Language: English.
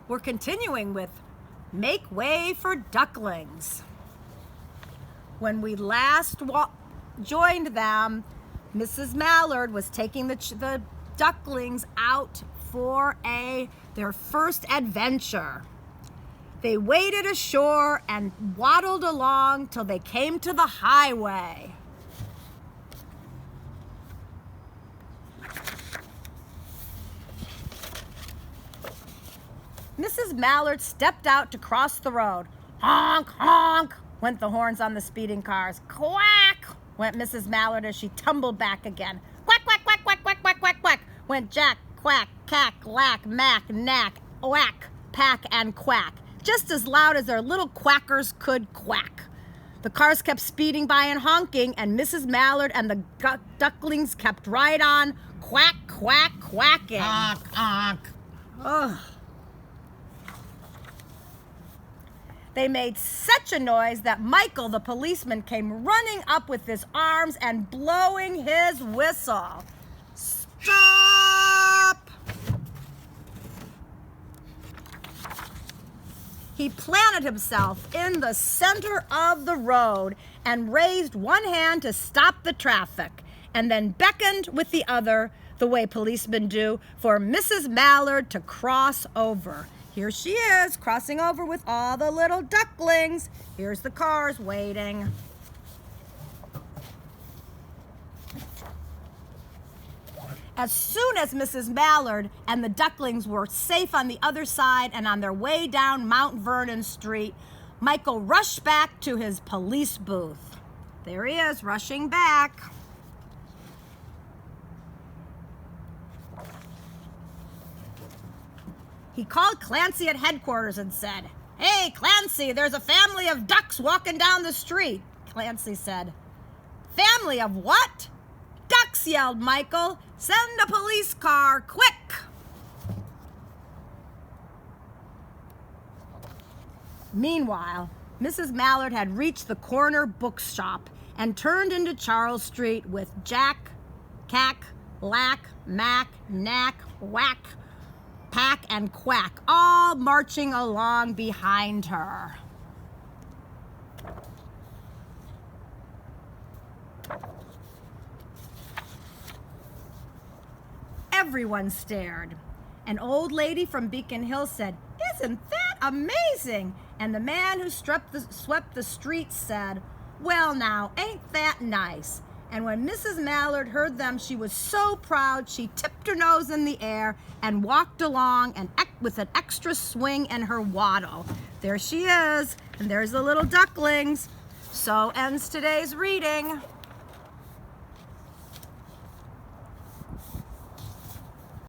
We're continuing with Make Way for Ducklings. When we last joined them, Mrs. Mallard was taking the ducklings out for their first adventure. They waded ashore and waddled along till they came to the highway. Mrs. Mallard stepped out to cross the road. Honk, honk, went the horns on the speeding cars. Quack, went Mrs. Mallard as she tumbled back again. Quack, quack, quack, quack, quack, quack, quack, quack, went Jack, quack, cack, lack, mack, knack, whack, pack, and quack, just as loud as their little quackers could quack. The cars kept speeding by and honking, and Mrs. Mallard and the ducklings kept right on, quack, quack, quacking. Honk, honk. Ugh. They made such a noise that Michael, the policeman, came running up with his arms and blowing his whistle. Stop! He planted himself in the center of the road and raised one hand to stop the traffic, and then beckoned with the other, the way policemen do, for Mrs. Mallard to cross over. Here she is, crossing over with all the little ducklings. Here's the cars waiting. As soon as Mrs. Mallard and the ducklings were safe on the other side and on their way down Mount Vernon Street, Michael rushed back to his police booth. There he is, rushing back. He called Clancy at headquarters and said, "Hey, Clancy, there's a family of ducks walking down the street." Clancy said, "Family of what?" "Ducks," yelled Michael. "Send a police car, quick!" Meanwhile, Mrs. Mallard had reached the corner bookshop and turned into Charles Street with Jack, Cack, Lack, Mack, Knack, Whack, Pack, and Quack, all marching along behind her. Everyone stared. An old lady from Beacon Hill said, "Isn't that amazing?" And the man who swept the streets said, "Well now, ain't that nice?" And when Mrs. Mallard heard them, she was so proud she tipped her nose in the air and walked along with an extra swing in her waddle. There she is, and there's the little ducklings. So ends today's reading.